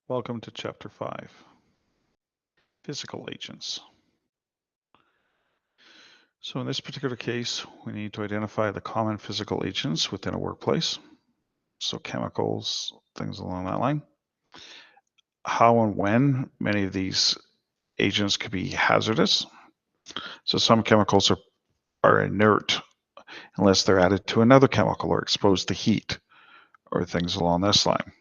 Welcome to Chapter 5, Physical Agents. So in this particular case, we need to identify the common physical agents within a workplace. So chemicals, things along that line. How and when many of these agents could be hazardous. So some chemicals are inert unless they're added to another chemical or exposed to heat or things along this line.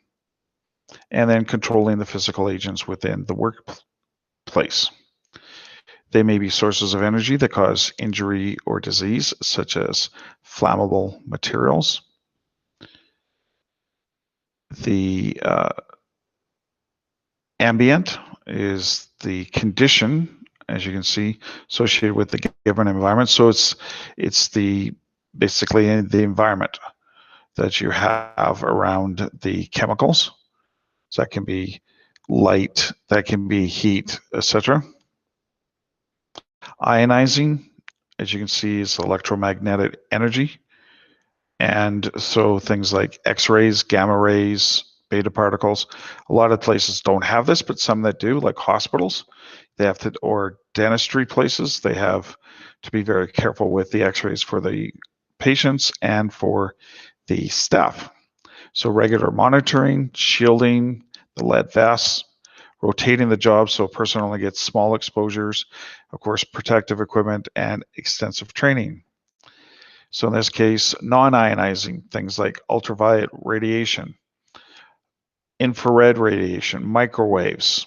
And then controlling the physical agents within the workplace. They may be sources of energy that cause injury or disease, such as flammable materials. The ambient is the condition, as you can see, associated with the given environment. So it's basically the environment that you have around the chemicals. So that can be light, that can be heat, etc. Ionizing, as you can see, is electromagnetic energy. And so things like X-rays, gamma rays, beta particles, a lot of places don't have this, but some that do, like hospitals, they have to, or dentistry places, they have to be very careful with the X-rays for the patients and for the staff. So regular monitoring, shielding, the lead vests, rotating the job so a person only gets small exposures, of course, protective equipment, and extensive training. So in this case, non-ionizing, things like ultraviolet radiation, infrared radiation, microwaves,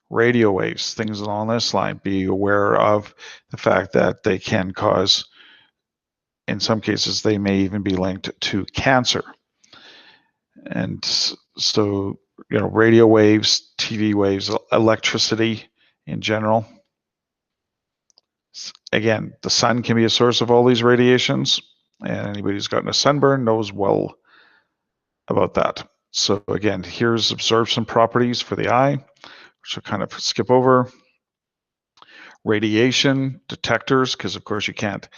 radio waves, things along this line. Be aware of the fact that they can cause, in some cases, they may even be linked to cancer. And so, radio waves, TV waves, electricity in general. Again, the sun can be a source of all these radiations, and anybody who's gotten a sunburn knows well about that. So again, here's absorption properties for the eye, which I'll kind of skip over. Radiation detectors, because of course you can't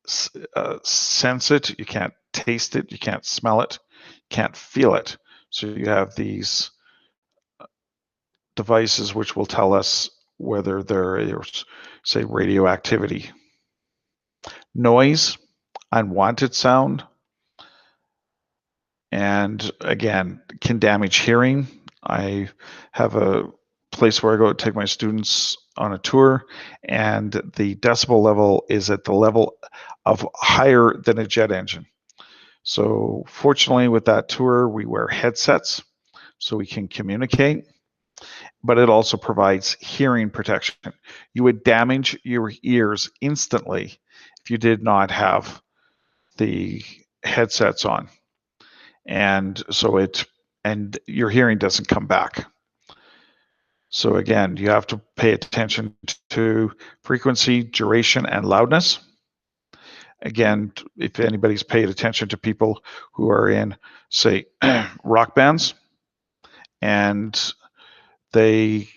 sense it, you can't taste it, you can't smell it, you can't feel it. So you have these devices which will tell us whether there is, say, radioactivity. Noise, unwanted sound, and again, can damage hearing. I have a place where I go to take my students on a tour, and the decibel level is at the level of higher than a jet engine. So fortunately with that tour, we wear headsets so we can communicate, but it also provides hearing protection. You would damage your ears instantly if you did not have the headsets on. And so your hearing doesn't come back. So again, you have to pay attention to frequency, duration, and loudness. Again, if anybody's paid attention to people who are in, say, rock bands, and they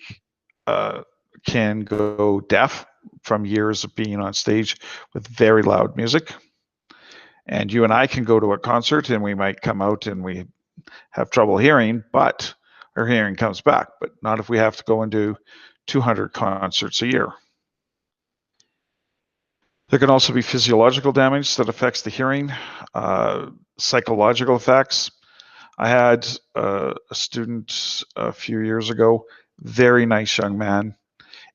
can go deaf from years of being on stage with very loud music. And you and I can go to a concert and we might come out and we have trouble hearing, but our hearing comes back, but not if we have to go and do 200 concerts a year. There can also be physiological damage that affects the hearing, psychological effects. I had a student a few years ago, very nice young man,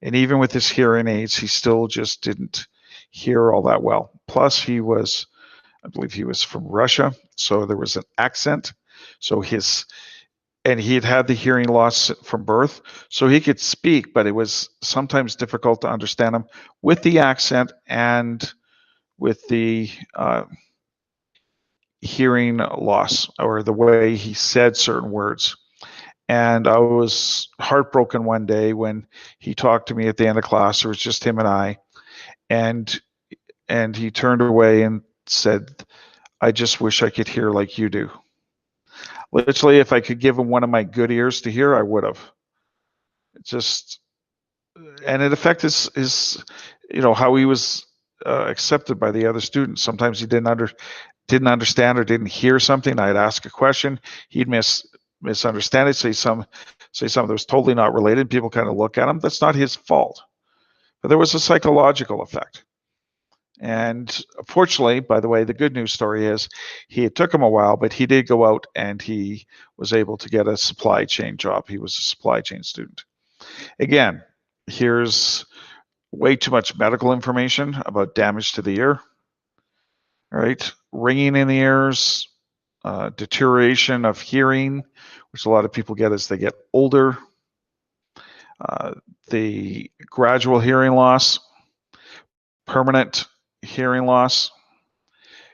and even with his hearing aids, he still just didn't hear all that well. Plus, I believe he was from Russia, so there was an accent. So he had the hearing loss from birth, so he could speak, but it was sometimes difficult to understand him with the accent and with the hearing loss or the way he said certain words. And I was heartbroken one day when he talked to me at the end of class. It was just him and I, and he turned away and said, "I just wish I could hear like you do." Literally, if I could give him one of my good ears to hear, I would have. And it affected his how he was accepted by the other students. Sometimes he didn't understand or didn't hear something. I'd ask a question, he'd miss misunderstand it, say something that was totally not related. People kind of look at him. That's not his fault. But there was a psychological effect. And fortunately, by the way, the good news story is it took him a while, but he did go out and he was able to get a supply chain job. He was a supply chain student. Again, here's way too much medical information about damage to the ear. Right? Ringing in the ears, deterioration of hearing, which a lot of people get as they get older, the gradual hearing loss, permanent hearing loss,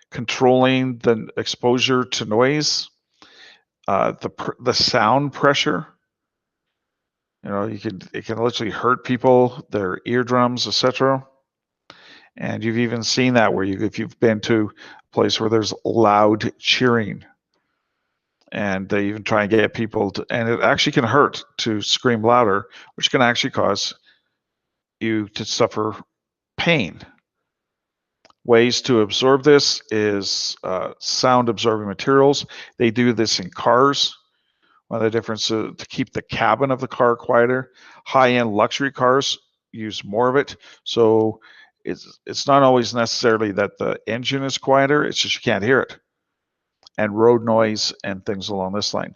controlling the exposure to noise, the sound pressure. You know, it can literally hurt people, their eardrums, etc. And you've even seen that where if you've been to a place where there's loud cheering, and they even try and get people to, and it actually can hurt to scream louder, which can actually cause you to suffer pain. Ways to absorb this is sound absorbing materials. They do this in cars. One of the differences to keep the cabin of the car quieter. High-end luxury cars use more of it. So it's not always necessarily that the engine is quieter, it's just you can't hear it. And road noise and things along this line.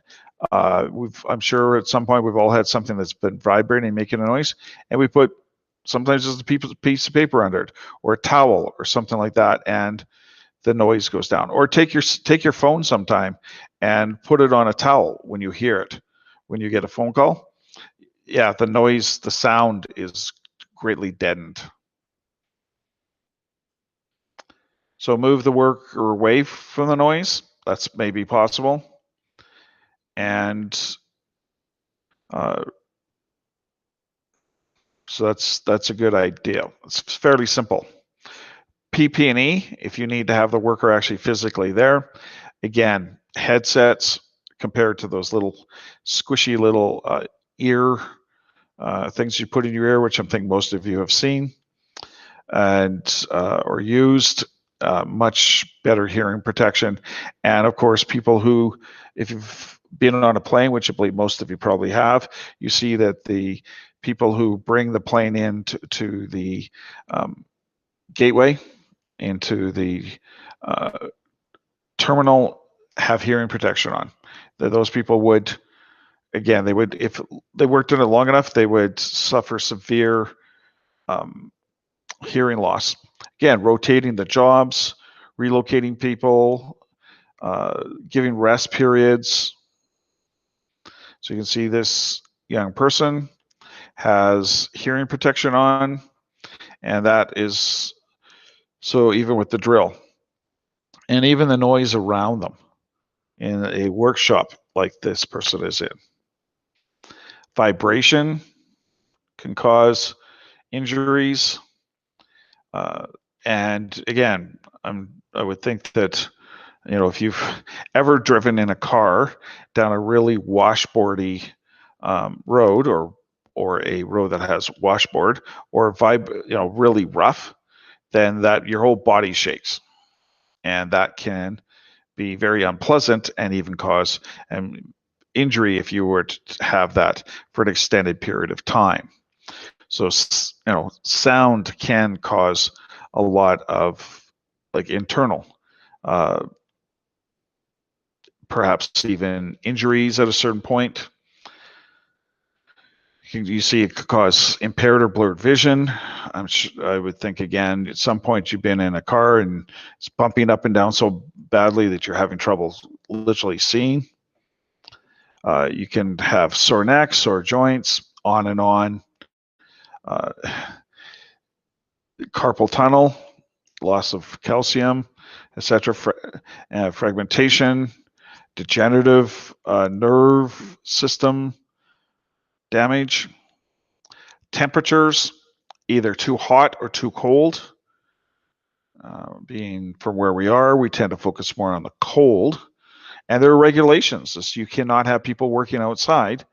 I'm sure at some point we've all had something that's been vibrating and making a noise, and we put sometimes just a piece of paper under it, or a towel, or something like that, and the noise goes down. Or take your phone sometime and put it on a towel when you hear it, when you get a phone call. Yeah, the noise, the sound is greatly deadened. So move the worker away from the noise. That's maybe possible. And so that's a good idea. It's fairly simple. PP&E, if you need to have the worker actually physically there. Again, headsets compared to those little squishy little ear things you put in your ear, which I think most of you have seen and or used. Much better hearing protection. And of course, people who, if you've been on a plane, which I believe most of you probably have, you see that the people who bring the plane in to the gateway, into the terminal, have hearing protection on. Those people would, again, they would, if they worked in it long enough, they would suffer severe hearing loss. Again, rotating the jobs, relocating people, giving rest periods. So you can see this young person has hearing protection on, and that is, so even with the drill, and even the noise around them in a workshop like this person is in. Vibration can cause injuries. And again, I would think that, you know, if you've ever driven in a car down a really washboardy road, or a road that has washboard, or really rough, then that your whole body shakes, and that can be very unpleasant and even cause injury if you were to have that for an extended period of time. So, you know, sound can cause a lot of like internal, perhaps even injuries at a certain point. You see it could cause impaired or blurred vision. I would think, again, at some point you've been in a car and it's bumping up and down so badly that you're having trouble literally seeing. You can have sore necks, sore joints, on and on. Carpal tunnel, loss of calcium, etc. Fragmentation, degenerative nerve system damage. Temperatures, either too hot or too cold. Being from where we are, we tend to focus more on the cold. And there are regulations. You cannot have people working outside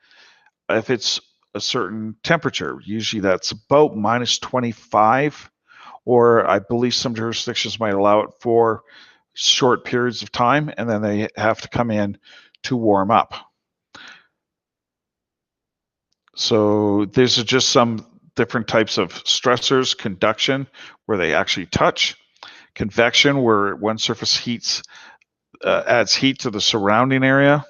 if it's a certain temperature. Usually that's about minus 25, or I believe some jurisdictions might allow it for short periods of time, and then they have to come in to warm up. So these are just some different types of stressors. Conduction, where they actually touch. Convection, where one surface adds heat to the surrounding area,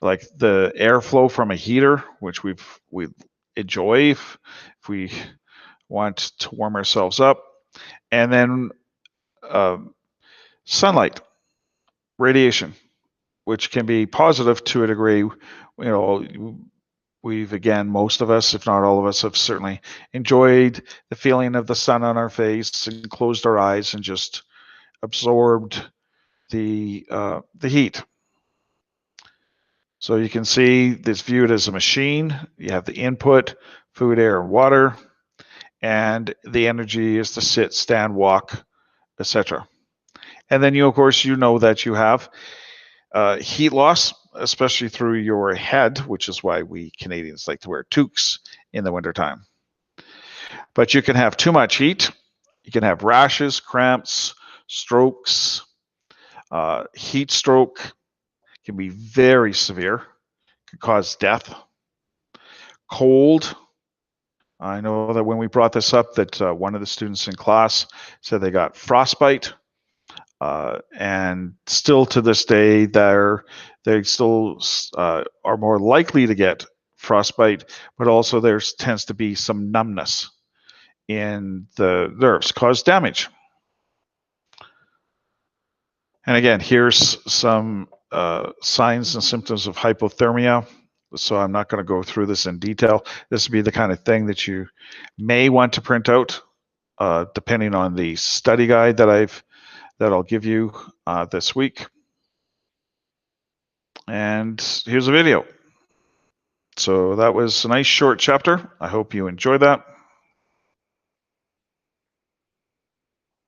like the airflow from a heater, which we enjoy if we want to warm ourselves up. And then sunlight, radiation, which can be positive to a degree. You know, most of us, if not all of us, have certainly enjoyed the feeling of the sun on our face and closed our eyes and just absorbed the heat. So you can see this viewed as a machine. You have the input, food, air, and water, and the energy is to sit, stand, walk, etc. And then of course, that you have heat loss, especially through your head, which is why we Canadians like to wear toques in the wintertime. But you can have too much heat. You can have rashes, cramps, strokes. Heat stroke can be very severe, can cause death. Cold. I know that when we brought this up, that one of the students in class said they got frostbite. And still to this day, they still are more likely to get frostbite, but also there tends to be some numbness in the nerves, cause damage. And again, here's some signs and symptoms of hypothermia. So I'm not going to go through this in detail. This would be the kind of thing that you may want to print out, depending on the study guide that I'll give you this week. And here's a video. So that was a nice short chapter. I hope you enjoyed that.